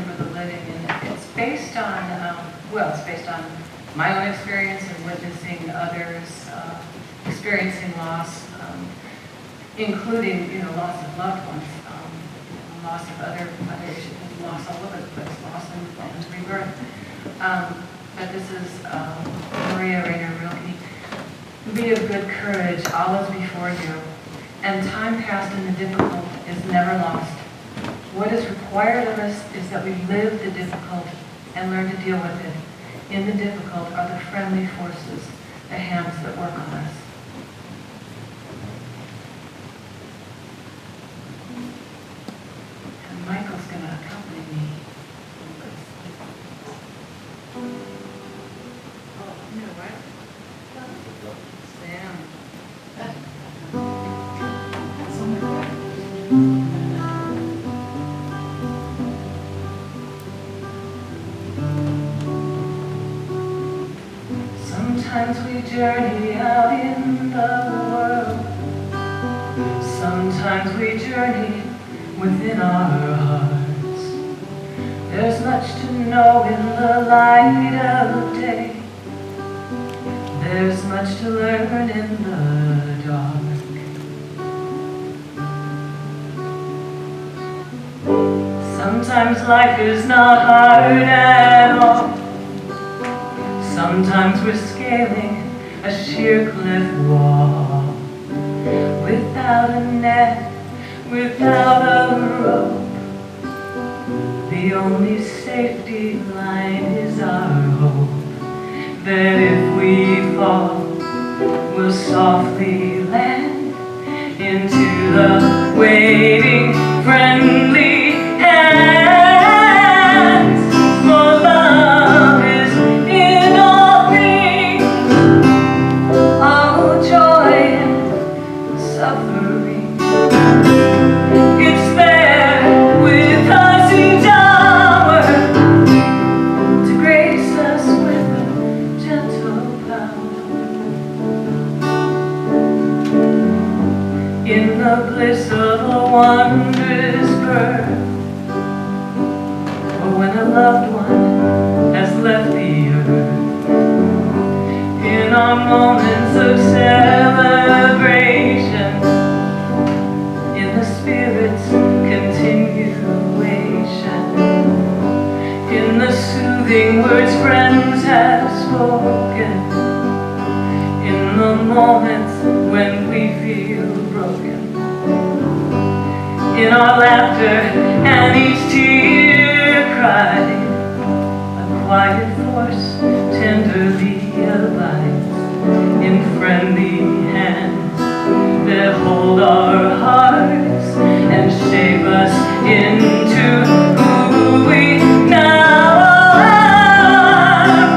for the living, and it's based on, it's based on my own experience and witnessing others experiencing loss, including, loss of loved ones, loss of other issues, loss all over the place, loss and rebirth. But this is Maria Rainer Rilke. Be of good courage, all is before you, and time passed in the difficult is never lost. What is required of us is that we live the difficult and learn to deal with it. In the difficult are the friendly forces, the hands that work on us. And Michael's going to accompany me. You know what? Sam. Sometimes we journey out in the world. Sometimes we journey within our hearts. There's much to know in the light of day. There's much to learn in the dark. Sometimes life is not hard at all. Sometimes we're scaling a sheer cliff wall. Without a net, without a rope, the only safety line is our hope. That if we fall, we'll softly land into the waiting, friendly hands. For love is in all things, all joy and suffering. It's there with us each hour to grace us with a gentle power. In the bliss of a wondrous birth, or when a loved one has left the earth, in our moments of celebration, in the Spirit's continuation, in the soothing words friends have spoken, in the moments when we feel broken, in our laughter and each tear cried, a quiet force tenderly abides in friendly hands that hold our hearts and shape us into who we now are.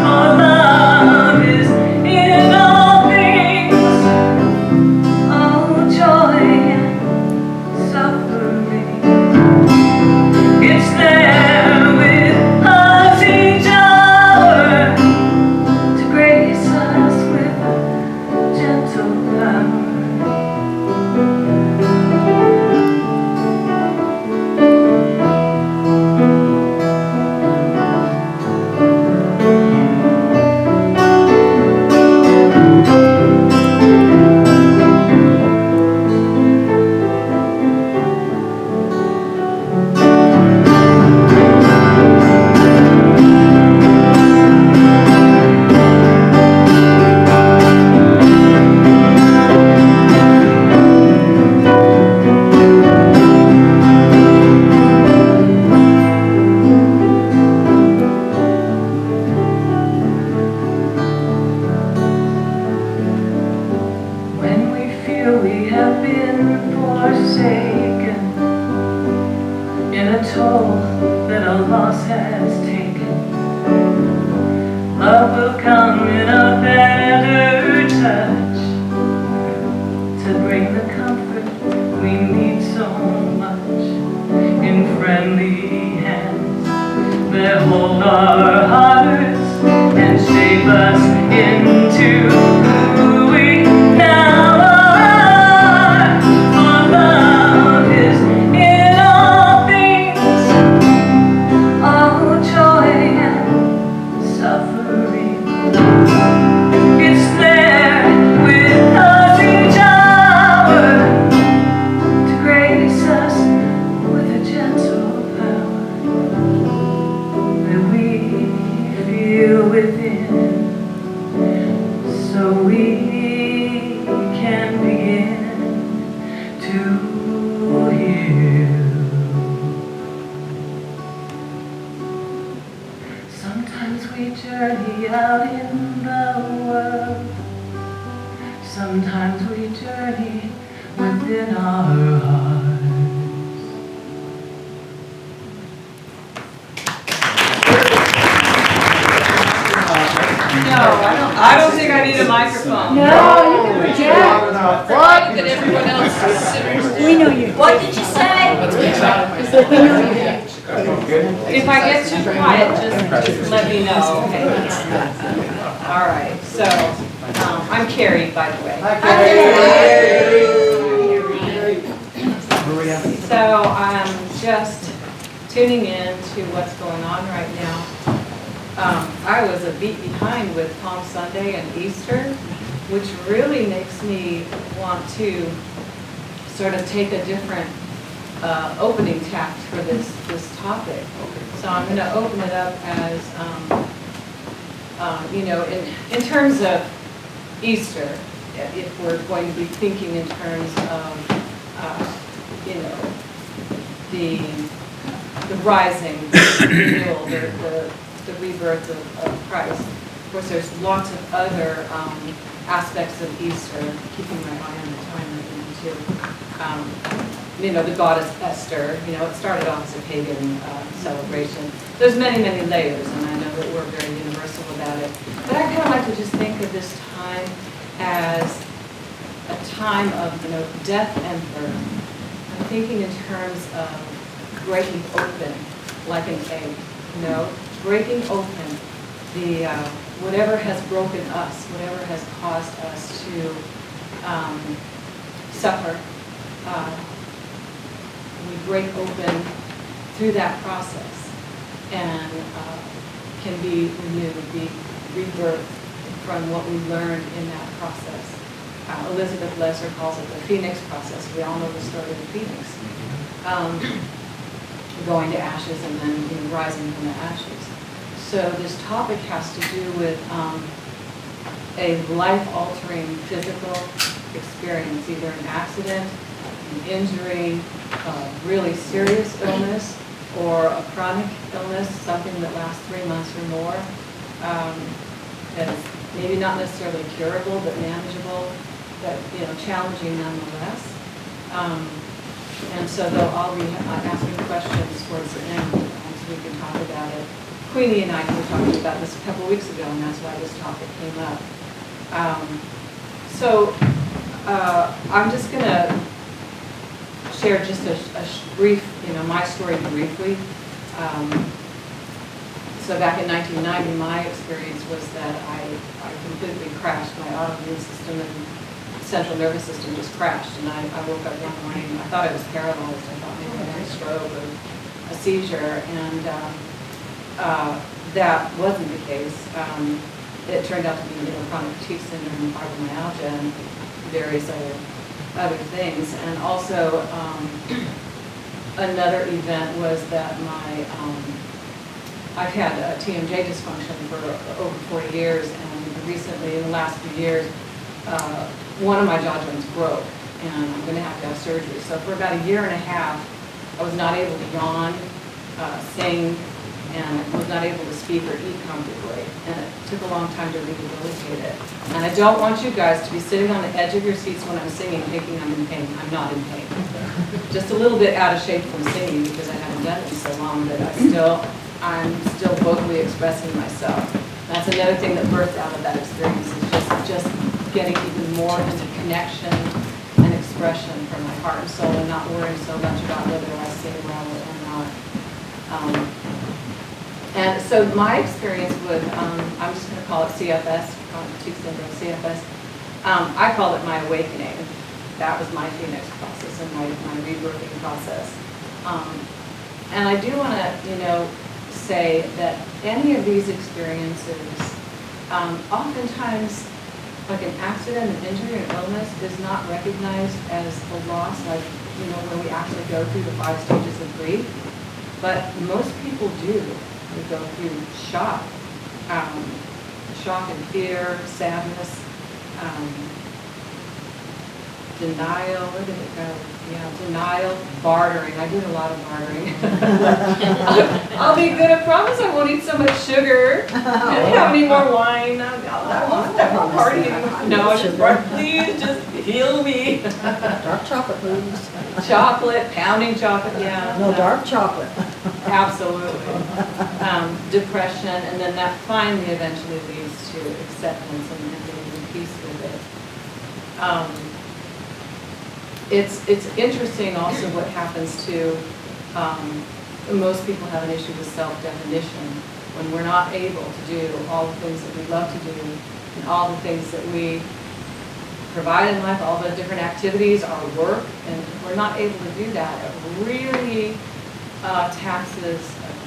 For love is in all things, all joy and suffering. It's there with us each hour to grace us with a gentle power. We have been forsaken in a toll that a loss has taken. Love will come in a better touch to bring the comfort we need so much, in friendly hands that hold our hearts and shape us into who we now are. For love is in all things, all Sometimes we journey out in the world. Sometimes we journey within our hearts. No, I don't think I need a microphone. No, you can project. What? That everyone else We know you. What did you say? We know you did. If I get too quiet, just let me know. Okay. All right. So I'm Carrie, by the way. Hi, Carrie. So I'm just tuning in to what's going on right now. I was a beat behind with Palm Sunday and Easter, which really makes me want to sort of take a different opening tact for this topic. So I'm going to open it up as, you know, in terms of Easter, if we're going to be thinking in terms of, you know, the rising, renewal, the rebirth of Christ. Of course, there's lots of other aspects of Easter, keeping my eye on the time right now too. You know, the goddess Esther, you know, it started off as a pagan celebration. There's many, many layers, and I know that we're very universal about it. But I kind of like to just think of this time as a time of, you know, death and birth. I'm thinking in terms of breaking open like an egg, you know, breaking open the whatever has broken us, whatever has caused us to suffer. We break open through that process and can be renewed, be rebirthed from what we learned in that process. Elizabeth Lesser calls it the Phoenix process. We all know the story of the Phoenix. Going to ashes and then, you know, rising from the ashes. So this topic has to do with a life-altering physical experience, either an accident, an injury, really serious illness, or a chronic illness, something that lasts 3 months or more. That's maybe not necessarily curable, but manageable, but, you know, challenging nonetheless. And so they'll all be asking questions towards the end, so we can talk about it. Queenie and I were talking about this a couple of weeks ago, and that's why this topic came up. I'm just going to share just a brief, you know, my story briefly. So back in 1990, my experience was that I completely crashed. My autoimmune system and central nervous system just crashed, and I woke up one morning. I thought I was paralyzed. I thought maybe I had a stroke or a seizure, and that wasn't the case. It turned out to be, you know, chronic fatigue syndrome, fibromyalgia, and various other things. And also, another event was that I've had a TMJ dysfunction for over 40 years, and recently, in the last few years, one of my jaw joints broke, and I'm going to have surgery. So for about 1.5 years, I was not able to yawn, sing, and was not able to speak or eat comfortably. And it took a long time to rehabilitate it. And I don't want you guys to be sitting on the edge of your seats when I'm singing thinking I'm in pain. I'm not in pain. Just a little bit out of shape from singing because I haven't done it in so long, but I'm still vocally expressing myself. That's another thing that birthed out of that experience, is just getting even more into connection and expression from my heart and soul, and not worrying so much about whether I sing well or not. And so my experience with, I'm just going to call it CFS, chronic fatigue syndrome, CFS. I call it my awakening. That was my Phoenix process and my rebirthing process. And I do want to, you know, say that any of these experiences, oftentimes, like an accident, an injury, or illness is not recognized as a loss, like, you know, when we actually go through the 5 stages of grief. But most people do. We go through shock, shock and fear, sadness, denial, where did it go? denial, bartering. I did a lot of bartering. I'll be good, I promise I won't eat so much sugar. I don't have any more wine. I won't have more party anymore. No, please just heal me. Dark chocolate, please. Chocolate, pounding chocolate, yeah. No, dark chocolate. Absolutely. Depression, and then that finally eventually leads to acceptance and making peace with it. It's interesting also what happens to, most people have an issue with self-definition when we're not able to do all the things that we love to do and all the things that we provide in life, all the different activities, our work, and if we're not able to do that, it really taxes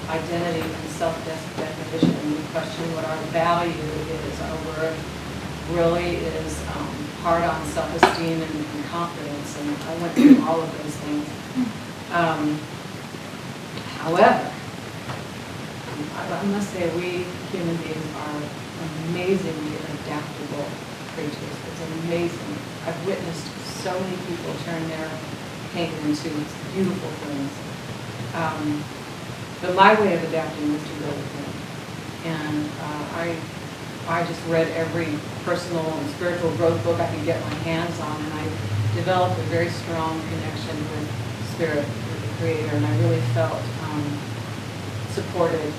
identity and self-definition. We question what our value is, our worth really is hard on self-esteem and confidence, and I went through all of those things. However, I must say we human beings are amazingly adaptable creatures. It's amazing. I've witnessed so many people turn their pain into beautiful things. But my way of adapting was to go within. And I just read every personal and spiritual growth book I could get my hands on, and I developed a very strong connection with Spirit, with the Creator, and I really felt supported,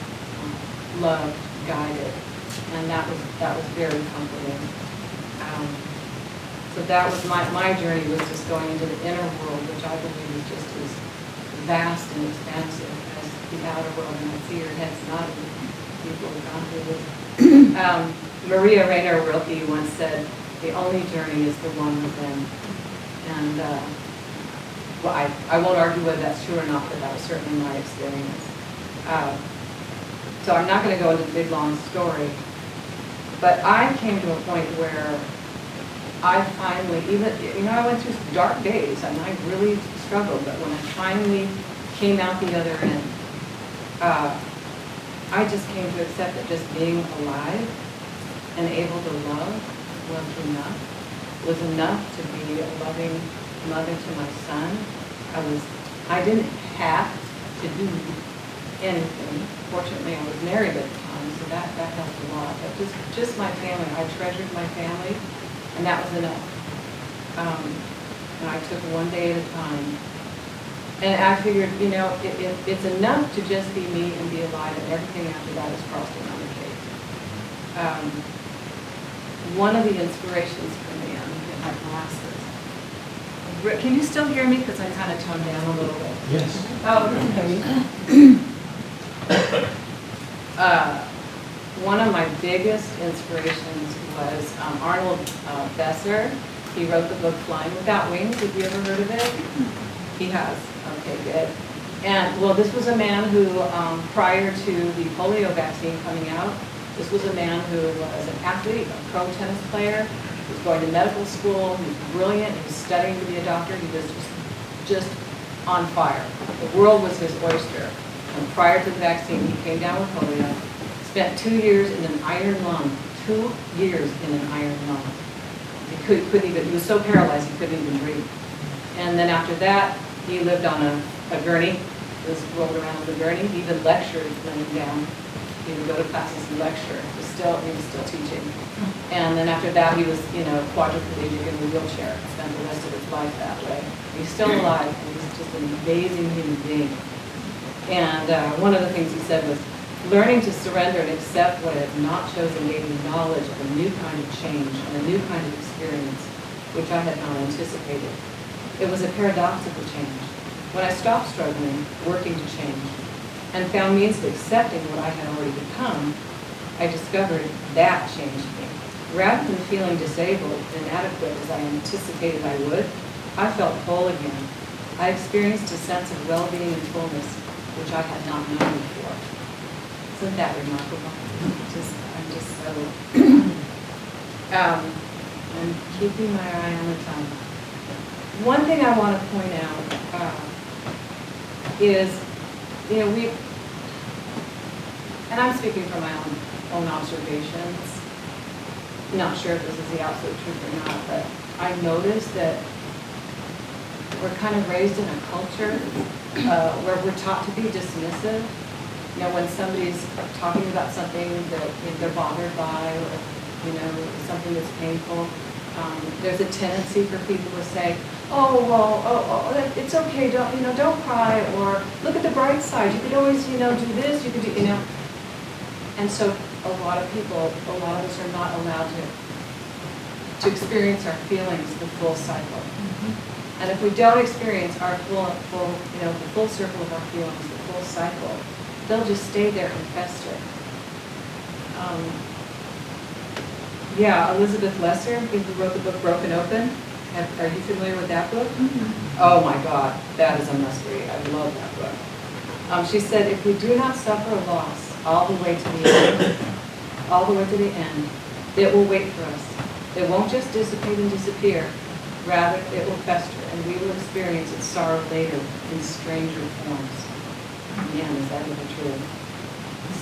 loved, guided, and that was very comforting. So that was my journey, was just going into the inner world, which I believe is just as vast and expansive as the outer world, and I see your heads nodding. People have gone through this. Maria Rainer Rilke once said, "The only journey is the one within." And well, I won't argue whether that's true or not, but that was certainly my experience. So I'm not going to go into the big long story, but I came to a point where I finally, I went through dark days and I really struggled, but when I finally came out the other end, I just came to accept that just being alive and able to love was enough to be a loving mother to my son. I didn't have to do anything. Fortunately, I was married at the time, so that helped a lot. But just my family, I treasured my family, and that was enough. And I took one day at a time. And I figured, it's enough to just be me and be alive, and everything after that is frosting on the cake. One of the inspirations for me, I'm going to get my glasses. Can you still hear me? Because I kind of toned down a little bit. Yes. One of my biggest inspirations was Arnold Besser. He wrote the book Flying Without Wings. Have you ever heard of it? He has. Okay, good. And, well, this was a man who, prior to the polio vaccine coming out, this was a man who was an athlete, a pro tennis player. He was going to medical school. He was brilliant. He was studying to be a doctor. He was just on fire. The world was his oyster. And prior to the vaccine, he came down with polio, spent 2 years in an iron lung. 2 years in an iron lung. Couldn't even, he was so paralyzed he couldn't even breathe. And then after that, he lived on a gurney. He was rolled around with a gurney. He even lectured laying down. He would go to classes and lecture. He was still teaching. And then after that, he was, quadriplegic in a wheelchair. Spent the rest of his life that way. He's still alive, and he's just an amazing human being. And one of the things he said was, learning to surrender and accept what I have not chosen gave me knowledge of a new kind of change and a new kind of experience, which I had not anticipated. It was a paradoxical change. When I stopped struggling, working to change, and found means of accepting what I had already become, I discovered that changed me. Rather than feeling disabled and inadequate as I anticipated I would, I felt whole again. I experienced a sense of well-being and fullness, which I had not known before. Isn't that remarkable? I'm just so... I'm keeping my eye on the time. One thing I want to point out is, and I'm speaking from my own observations, not sure if this is the absolute truth or not, but I noticed that we're kind of raised in a culture where we're taught to be dismissive. You know, when somebody's talking about something that they're bothered by, or, you know, something that's painful, there's a tendency for people to say, oh, well, it's okay, don't cry, or look at the bright side, you could always, do this, you could do, And so a lot of us are not allowed to experience our feelings the full cycle. And if we don't experience our the full circle of our feelings, the full cycle, they'll just stay there and fester. Elizabeth Lesser, who wrote the book Broken Open. Are you familiar with that book? Oh my God, that is a must-read. I love that book. She said, if we do not suffer a loss all the way to the end, it will wait for us. It won't just dissipate and disappear. Rather, it will fester, and we will experience its sorrow later in stranger forms. Man, is that even true?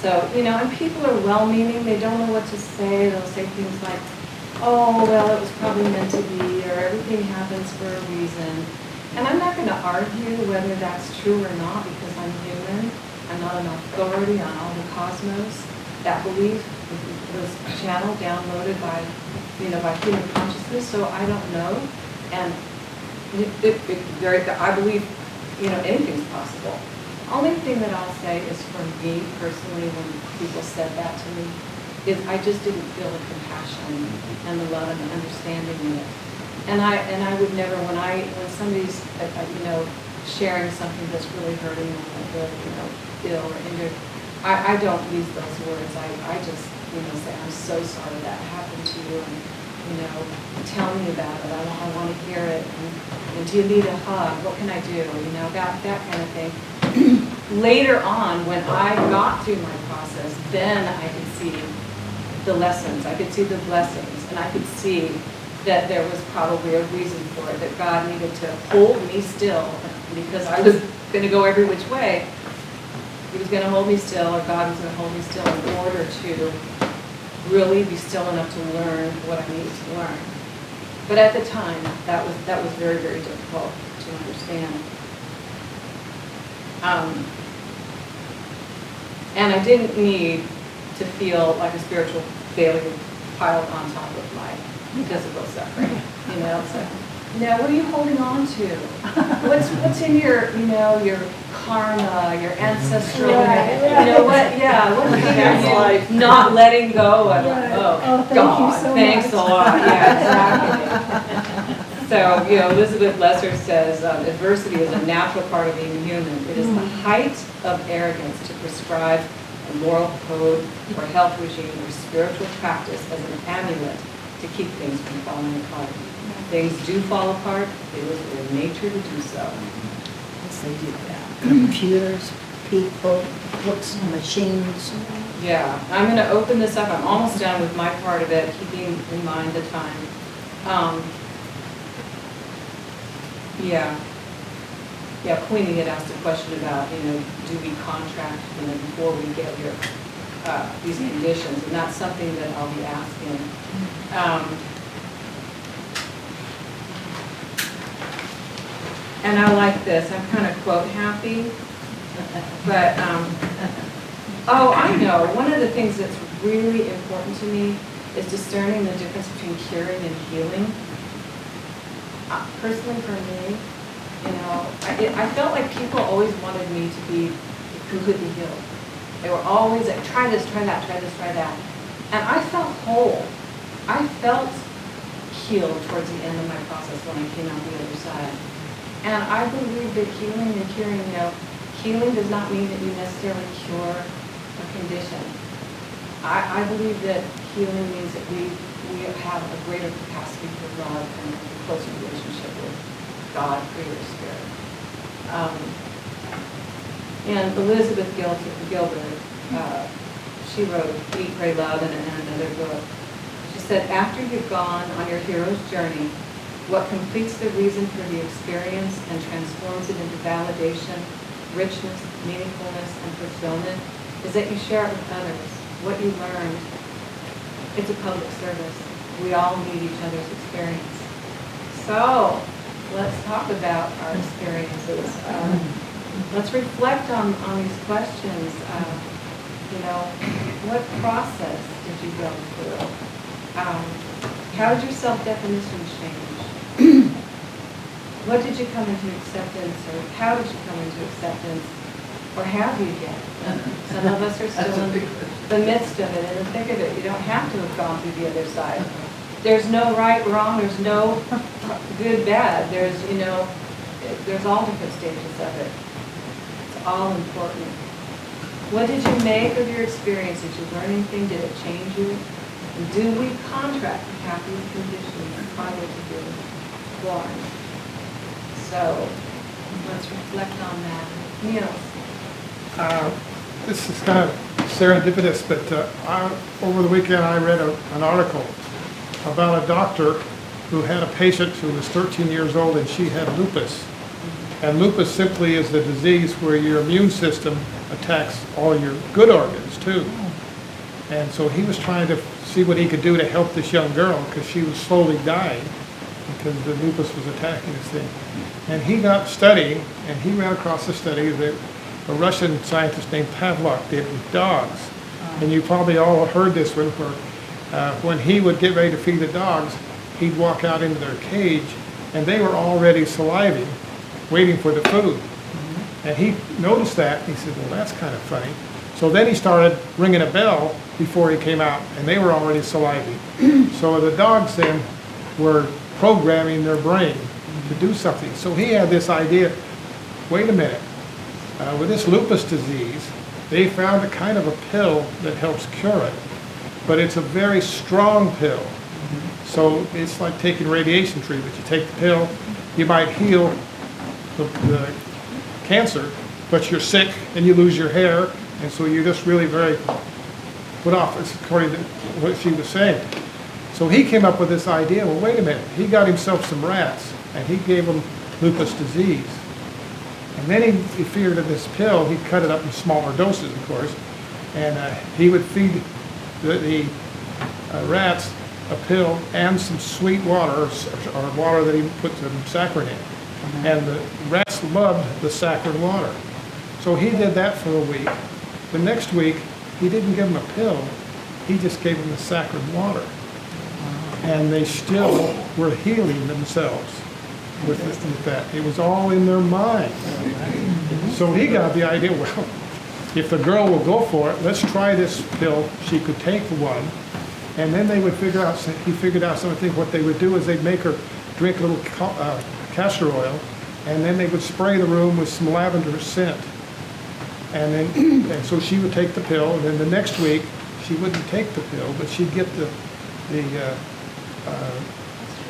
So, and people are well-meaning. They don't know what to say. They'll say things like, oh, well, it was probably meant to be, or everything happens for a reason. And I'm not going to argue whether that's true or not, because I'm human. I'm not an authority on all the cosmos. That belief was channeled, downloaded by human consciousness, so I don't know. And I believe, anything's possible. Only thing that I'll say is, for me personally, when people said that to me, is I just didn't feel the compassion and the love and the understanding in it. And I would never, when somebody's sharing something that's really hurting them, like they're ill or injured, I don't use those words. I just say, I'm so sorry that happened to you, and tell me about it. I want to hear it. And do you need a hug? What can I do? That kind of thing. Later on, when I got through my process, then I could see the lessons. I could see the blessings, and I could see that there was probably a reason for it, that God needed to hold me still, because I was going to go every which way. He was going to hold me still, or God was going to hold me still, in order to really be still enough to learn what I needed to learn. But at the time, that was very, very difficult to understand. And I didn't need to feel like a spiritual failure piled on top of my physical suffering. It's like, what are you holding on to? What's in your, your karma, your ancestral, what are you not letting go of? Right. Oh, Thank God, you so thanks much. a lot. Yeah, exactly. So, Elizabeth Lesser says, adversity is a natural part of being human. It is the height of arrogance to prescribe a moral code or health regime or spiritual practice as an amulet to keep things from falling apart. Things do fall apart. It was their nature to do so. Yes, they do that. Computers, people, books, machines. Yeah, I'm going to open this up. I'm almost done with my part of it, keeping in mind the time. Queenie had asked a question about, do we contract, before we get here, these conditions, and that's something that I'll be asking. And I like this. I'm kind of quote happy, but I know one of the things that's really important to me is discerning the difference between curing and healing. Personally, for me, I felt like people always wanted me to be completely healed. They were always like, try this, try that, try this, try that. And I felt whole. I felt healed towards the end of my process when I came out the other side. And I believe that healing and curing, healing does not mean that you necessarily cure a condition. I believe that healing means that we have a greater capacity for love and a closer relationship with God, Creator, Spirit. And Elizabeth Gilbert, she wrote Eat, Pray, Love, and another book. She said, after you've gone on your hero's journey, what completes the reason for the experience and transforms it into validation, richness, meaningfulness, and fulfillment is that you share it with others, what you learned. It's a public service. We all need each other's experience. So, let's talk about our experiences. Let's reflect on these questions. What process did you go through? How did your self-definition change? What did you come into acceptance, or how did you come into acceptance, or have you yet? Some of us are still in the midst of it, in the thick of it. You don't have to have gone through the other side. There's no right, wrong, there's no good, bad. There's all different stages of it. It's all important. What did you make of your experience? Did you learn anything? Did it change you? And do we contract with happy conditions prior to being born? So let's reflect on that. Niels. This is kind of serendipitous, but over the weekend I read an article about a doctor who had a patient who was 13 years old and she had lupus. And lupus simply is the disease where your immune system attacks all your good organs too. And so he was trying to see what he could do to help this young girl because she was slowly dying because the lupus was attacking this thing. And he got studying, and he ran across a study that a Russian scientist named Pavlov did with dogs. And you probably all heard this one, where when he would get ready to feed the dogs, he'd walk out into their cage, and they were already saliving, waiting for the food. And he noticed that, and he said, well, that's kind of funny. So then he started ringing a bell before he came out, and they were already saliving. So the dogs then were programming their brain to do something. So he had this idea, wait a minute, with this lupus disease, they found a kind of a pill that helps cure it, but it's a very strong pill. So it's like taking radiation treatment. You take the pill, you might heal the cancer, but you're sick and you lose your hair, and so you're just really very put off, according to what she was saying. So he came up with this idea, well, wait a minute, he got himself some rats, and he gave them lupus disease. And then he figured that this pill, he'd cut it up in smaller doses, of course, and he would feed the rats a pill and some sweet water, or water that he put some saccharin in. And the rats loved the saccharin water. So he did that for a week. The next week, he didn't give them a pill, he just gave them the saccharin water. And they still were healing themselves with that. It was all in their mind. So he got the idea, well, if the girl will go for it, let's try this pill. She could take one. And then they would figure out, he figured out something. What they would do is they'd make her drink a little castor oil, and then they would spray the room with some lavender scent. And then, and so she would take the pill, and then the next week, she wouldn't take the pill, but she'd get the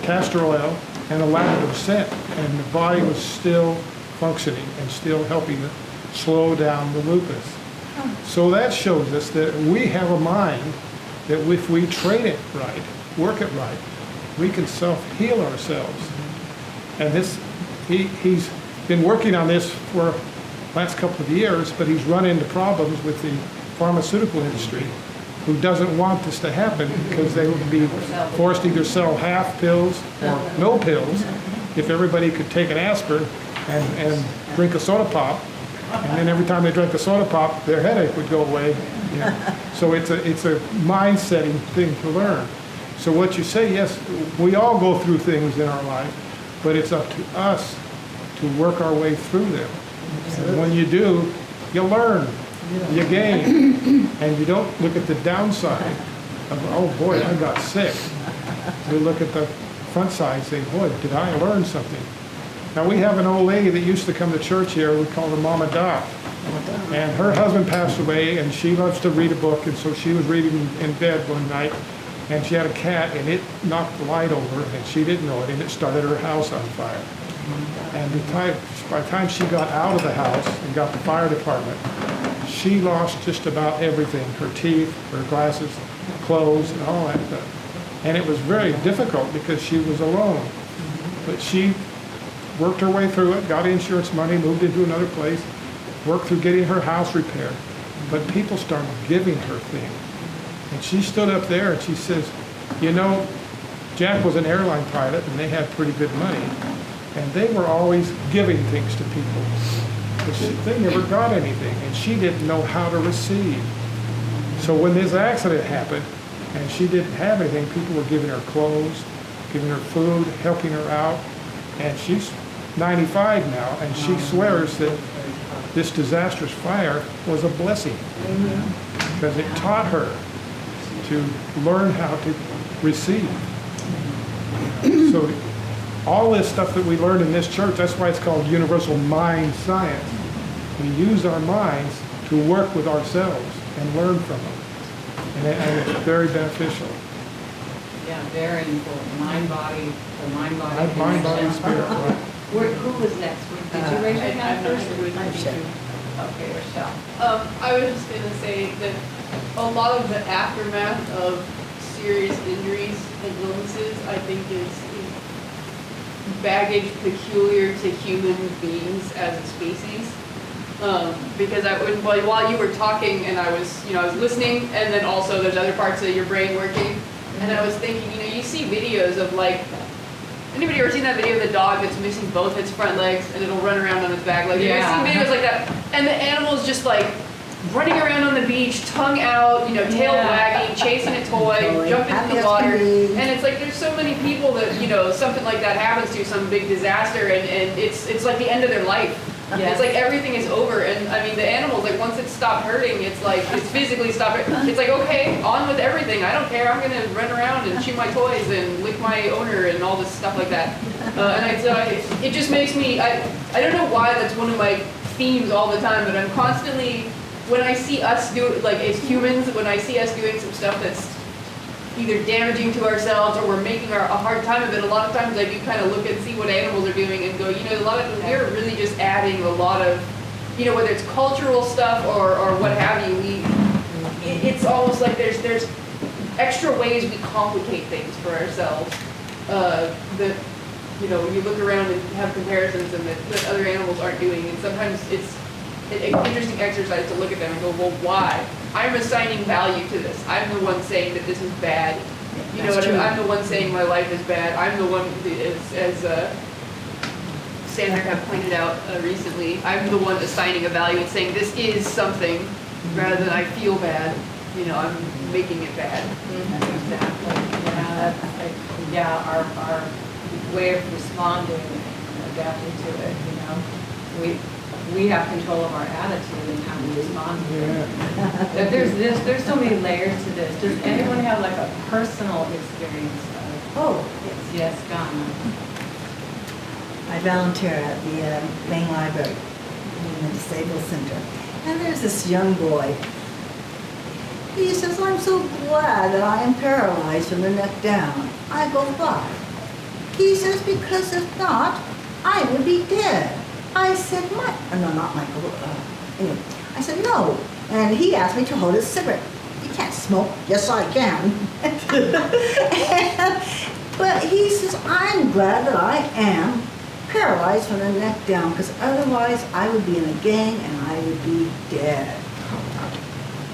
castor oil and a lavender scent, and the body was still functioning and still helping to slow down the lupus. So that shows us that we have a mind that if we train it right, work it right, we can self-heal ourselves. And this, he's been working on this for the last couple of years, but he's run into problems with the pharmaceutical industry, who doesn't want this to happen because they would be forced to either sell half pills or no pills if everybody could take an aspirin and drink a soda pop, and then every time they drank a soda pop, their headache would go away. So it's a mind-setting thing to learn. So what you say, yes, we all go through things in our life, but it's up to us to work our way through them. And when you do, you learn. You gain, and you don't look at the downside of, oh boy, I got sick. You look at the front side and say, boy, did I learn something? Now we have an old lady that used to come to church here, we call her Mama Doc. And her husband passed away, and she loves to read a book, and so she was reading in bed one night, and she had a cat, and it knocked the light over, and she didn't know it, and it started her house on fire. And by the time she got out of the house and got the fire department, she lost just about everything, her teeth, her glasses, clothes, and all that stuff. And it was very difficult because she was alone. But she worked her way through it, got insurance money, moved into another place, worked through getting her house repaired. But people started giving her things. And she stood up there and she says, you know, Jack was an airline pilot and they had pretty good money. and they were always giving things to people. But they never got anything, and she didn't know how to receive. So when this accident happened, and she didn't have anything, people were giving her clothes, giving her food, helping her out, and she's 95 now, and she swears that this disastrous fire was a blessing, because it taught her to learn how to receive. So all this stuff that we learn in this church, that's why it's called universal mind science. We use our minds to work with ourselves and learn from them. And it's very beneficial. Yeah, very important. Mind, body, the mind, body. Mind, body, connection. spirit, right. Who was next? Did you raise your hand first? Michelle. Okay, Rochelle. I was just gonna say that a lot of the aftermath of serious injuries and illnesses, I think, is baggage peculiar to human beings as a species. Because while you were talking and I was listening, and then also there's other parts of your brain working, and I was thinking, you see videos of like, anybody ever seen that video of the dog that's missing both its front legs and it'll run around on its back legs? Yeah. You've seen videos like that, and the animal's just like running around on the beach, tongue out, tail wagging, chasing a toy, jumping in the water. And it's like there's so many people that, something like that happens to, some big disaster, and it's like the end of their life. Yes. It's like everything is over, and I mean the animals, like once it's stopped hurting, it's like it's physically stopped. It's like, okay, on with everything. I don't care. I'm gonna run around and chew my toys and lick my owner and all this stuff like that. It just makes me. I don't know why that's one of my themes all the time, but I'm constantly, when I see us do, like as humans, when I see us doing some stuff that's either damaging to ourselves or we're making a hard time of it, a lot of times I do kind of look and see what animals are doing and go, a lot of, we're really just adding a lot of, whether it's cultural stuff or what have you, it's almost like there's extra ways we complicate things for ourselves, that, you look around and have comparisons and that other animals aren't doing, and sometimes it's an interesting exercise to look at them and go, well, why? I'm assigning value to this. I'm the one saying that this is bad. I'm the one saying my life is bad. I'm the one, as Sandra had pointed out recently, I'm the one assigning a value and saying this is something rather than I feel bad. I'm making it bad. Exactly. Yeah, our way of responding and adapting to it, we have control of our attitude and how we respond to it. But there's so many layers to this. Does anyone have like a personal experience of? Yes, Donna. I volunteer at the main library in the disabled center. And there's this young boy. He says, I'm so glad that I am paralyzed from the neck down. I go, why? He says, because if not, I would be dead. I said, no, not Michael. Anyway, I said, no. And he asked me to hold his cigarette. You can't smoke. Yes, I can. But he says, I'm glad that I am paralyzed from the neck down, because otherwise I would be in a gang and I would be dead.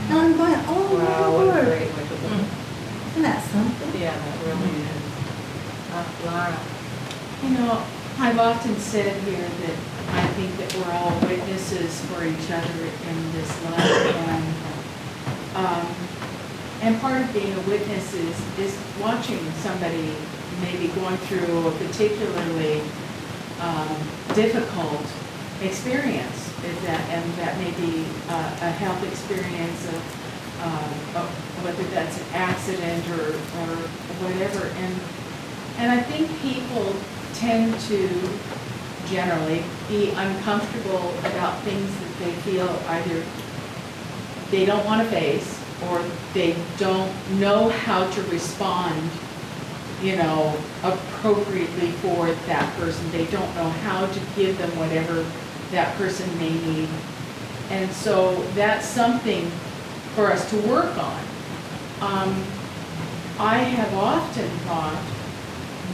And I'm going, oh, Wow, my what a Lord. great way to look. Isn't that something? Yeah, that really is. Laura. I've often said here that I think that we're all witnesses for each other in this life, and part of being a witness is watching somebody maybe going through a particularly difficult experience, and that may be a health experience of whether that's an accident or whatever, and I think people tend to generally be uncomfortable about things that they feel either they don't want to face or they don't know how to respond, appropriately for that person. They don't know how to give them whatever that person may need. And so that's something for us to work on. I have often thought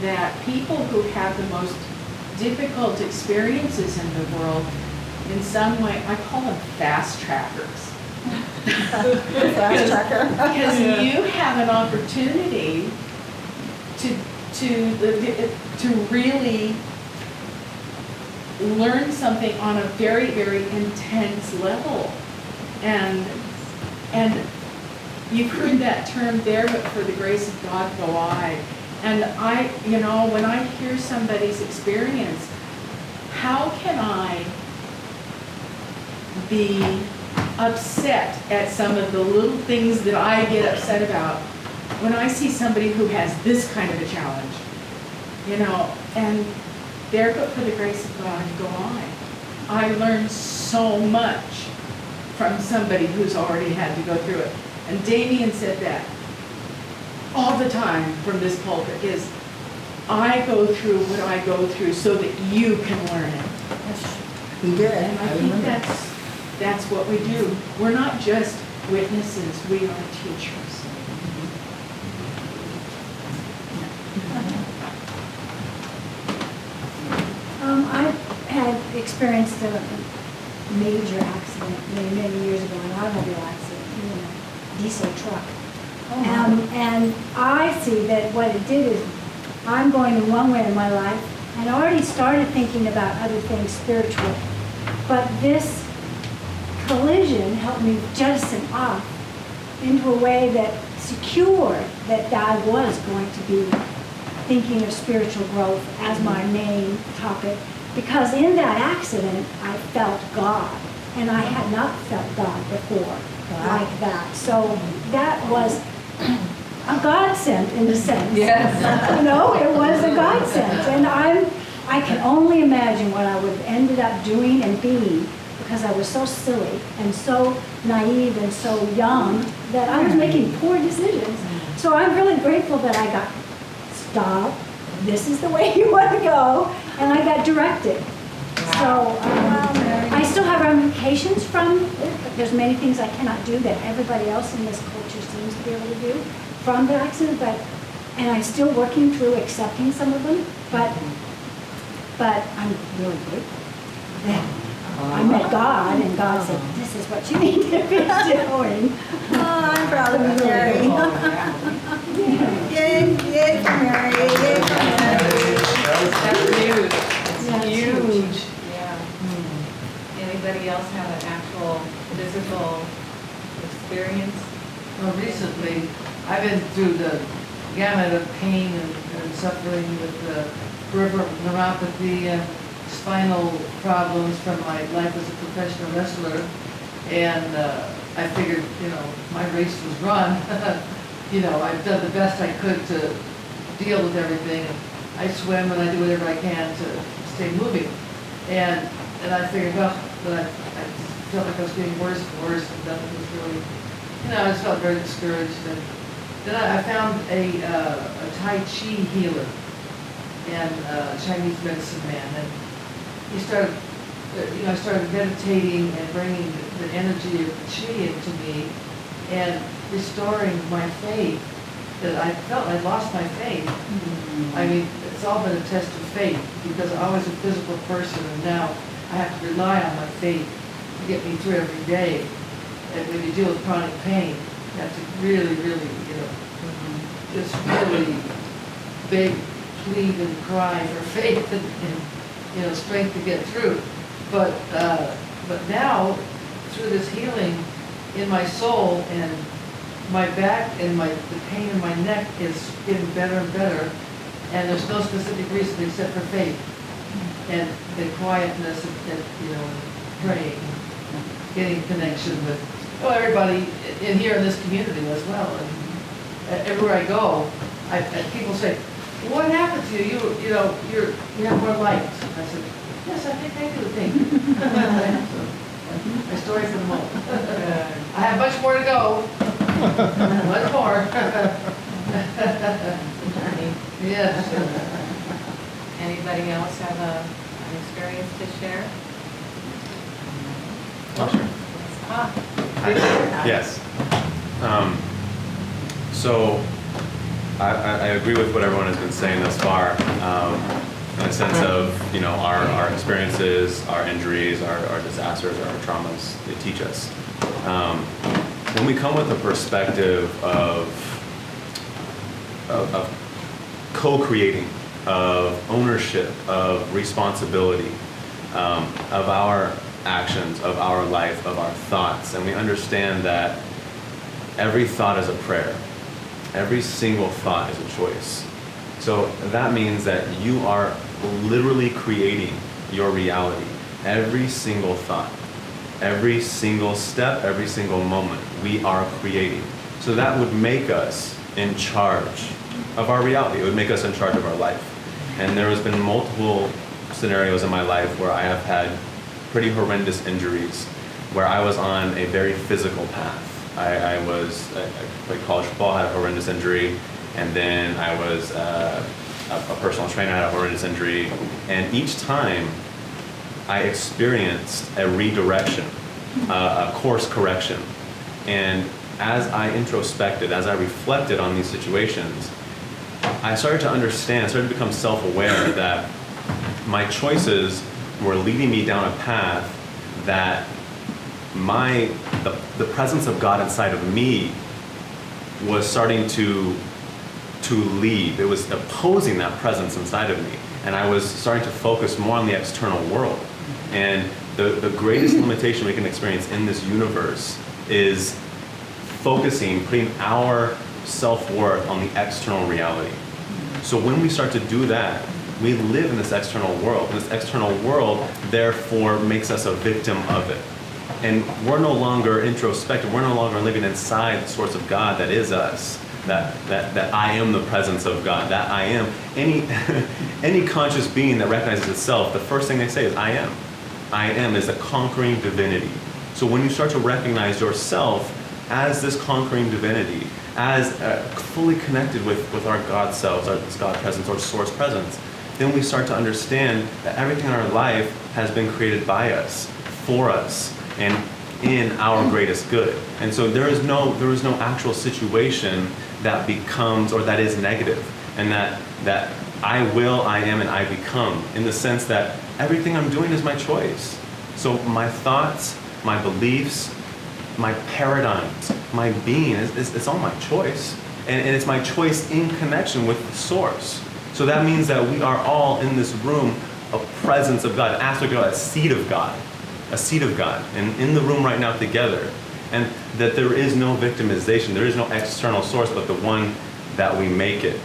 that people who have the most difficult experiences in the world, in some way, I call them fast trackers. Fast tracker. Because you have an opportunity to really learn something on a very, very intense level. And you've heard that term there, but for the grace of God go I. And I, you know, when I hear somebody's experience, how can I be upset at some of the little things that I get upset about when I see somebody who has this kind of a challenge, you know, and there, but for the grace of God, go on. I learned so much from somebody who's already had to go through it. And Damien said that all the time from this pulpit is, I go through what I go through so that you can learn it. He did. And I think that's what we do. We're not just witnesses, we are teachers. I had experienced a major accident many years ago, an automobile accident in a diesel truck. And I see that what it did is, I'm going in one way in my life, and I already started thinking about other things spiritual. But this collision helped me jettison off into a way that secured that I was going to be thinking of spiritual growth as my main topic. Because in that accident, I felt God, and I had not felt God before like that. So that was a godsend in a sense. Yes. You know, it was a godsend. And I can only imagine what I would have ended up doing and being, because I was so silly and so naive and so young that I was making poor decisions. So I'm really grateful that I got stopped. This is the way you want to go, and I got directed. So I still have ramifications from it, but there's many things I cannot do that everybody else in this culture seems to be able to do from the accident. And I'm still working through accepting some of them. But I'm really grateful that I met God, and God said, "This is what you need to be doing." Oh, I'm proud of you, Mary. Yay, yay for Mary, yay for Mary. That's huge. That's Huge. Yeah. Anybody else have an actual physical experience? Well, recently, I've been through the gamut of pain and suffering with peripheral neuropathy, spinal problems from my life as a professional wrestler. And I figured, you know, my race was run. You know, I've done the best I could to deal with everything. I swim and I do whatever I can to stay moving. And I figured, well, but I felt like I was getting worse and worse, and nothing was really, you know, I just felt very discouraged. And then I found a Tai Chi healer and a Chinese medicine man. And he started, you know, I started meditating and bringing the energy of the Chi into me and restoring my faith, that I felt I'd lost my faith. I mean, it's all been a test of faith, because I was a physical person, and now I have to rely on my faith to get me through every day. And when you deal with chronic pain, you have to really, really, you know, just really beg, plead, and cry for faith and you know, strength to get through. But now, through this healing in my soul, and my back and the pain in my neck is getting better and better, and there's no specific reason except for faith and quietness and you know, praying, getting connection with everybody in here in this community as well. And everywhere I go, people say, "What happened to you? You know, you have more light." I said, "Yes, I think I do think." My story for the moment. I have much more to go. Much more. Yes. Anybody else have an experience to share? Oh, sure. Yes. So I agree with what everyone has been saying thus far, in a sense of, you know, our experiences, our injuries, our disasters, our traumas, they teach us. When we come with a perspective of co-creating, of ownership, of responsibility, of our actions, of our life, of our thoughts, and we understand that every thought is a prayer. Every single thought is a choice. So that means that you are literally creating your reality. Every single thought, every single step, every single moment, we are creating. So that would make us in charge of our reality. It would make us in charge of our life. And there has been multiple scenarios in my life where I have had pretty horrendous injuries, where I was on a very physical path. I played college football, had a horrendous injury, and then I was a personal trainer, had a horrendous injury, and each time I experienced a redirection, a course correction. And as I introspected, as I reflected on these situations, I started to understand, started to become self-aware that my choices were leading me down a path that the presence of God inside of me was starting to leave. It was opposing that presence inside of me. And I was starting to focus more on the external world. And the greatest limitation we can experience in this universe is focusing, putting our self-worth on the external reality. So when we start to do that, we live in this external world. And this external world, therefore, makes us a victim of it. And we're no longer introspective. We're no longer living inside the source of God that is us. That I am the presence of God. That I am. Any conscious being that recognizes itself, the first thing they say is, I am. I am is a conquering divinity. So when you start to recognize yourself as this conquering divinity, as fully connected with our God selves, our God presence, or source presence, then we start to understand that everything in our life has been created by us, for us, and in our greatest good. And so there is no actual situation that becomes or that is negative, and that I will, I am, and I become, in the sense that everything I'm doing is my choice. So my thoughts, my beliefs, my paradigms, my being, it's all my choice. And it's my choice in connection with the source. So that means that we are all in this room a presence of God, an aspect of God, a seed of God. A seed of God, and in the room right now together. And that there is no victimization, there is no external source but the one that we make it.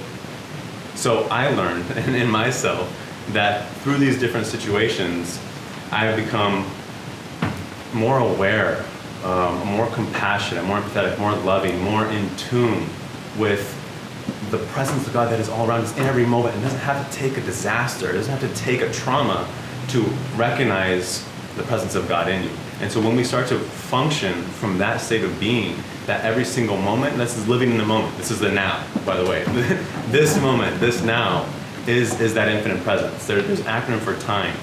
So I learned in myself that through these different situations, I have become more aware, more compassionate, more empathetic, more loving, more in tune with the presence of God that is all around us in every moment. It doesn't have to take a disaster, it doesn't have to take a trauma to recognize the presence of God in you. And so when we start to function from that state of being, that every single moment, this is living in the moment, this is the now, by the way. This moment, this now, is that infinite presence. There's an acronym for time,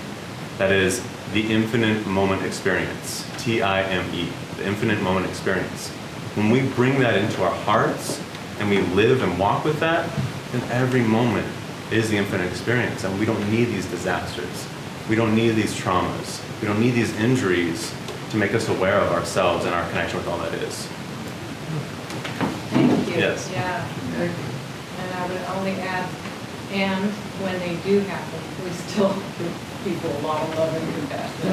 that is the infinite moment experience, TIME, the infinite moment experience. When we bring that into our hearts, and we live and walk with that, then every moment is the infinite experience, and we don't need these disasters. We don't need these traumas. We don't need these injuries to make us aware of ourselves and our connection with all that is. Thank you. Yes. Yeah. And I would only add, and when they do happen, we still give people a lot of love and compassion.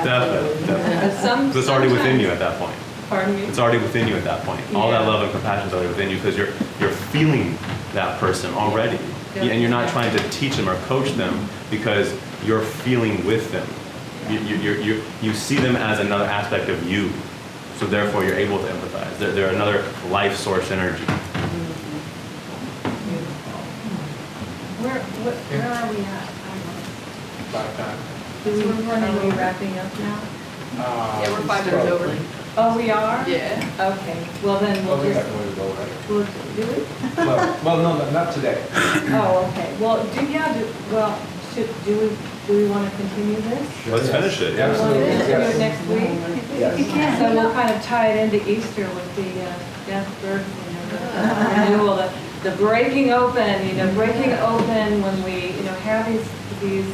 Definitely. Some, It's already within you at that point. Pardon me? It's already within you at that point. All that love and compassion is already within you because you're feeling that person already. And you're not trying to teach them or coach them because you're feeling with them. You see them as another aspect of you. So therefore you're able to empathize. They're another life source energy. Where are we at? About time. Are we wrapping up now? Yeah, we're 5 minutes over. Oh, we are? Yeah. Okay, well then Well, we'll we got just, more to go, right? we'll, do we? Well, no, not today. Oh, okay, well, do we want to continue this? Let's finish it. Do we want to Absolutely, continue it yes. next week? Yes. You can. So we'll kind of tie it into Easter with the death, birth, renewal, the breaking open, breaking open when we, have these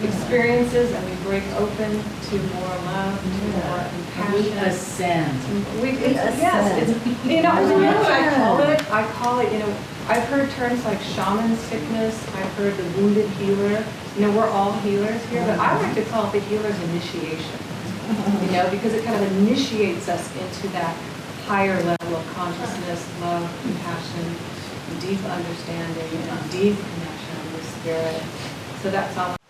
experiences and we break open to more love, to more We compassion. ascend. Yes, it's, you know what I call it? I call it, I've heard terms like shaman sickness, I've heard the wounded healer. You know, we're all healers here, but I like to call it the healer's initiation. You know, because it kind of initiates us into that higher level of consciousness, love, compassion, deep understanding, and deep connection with spirit. So that's all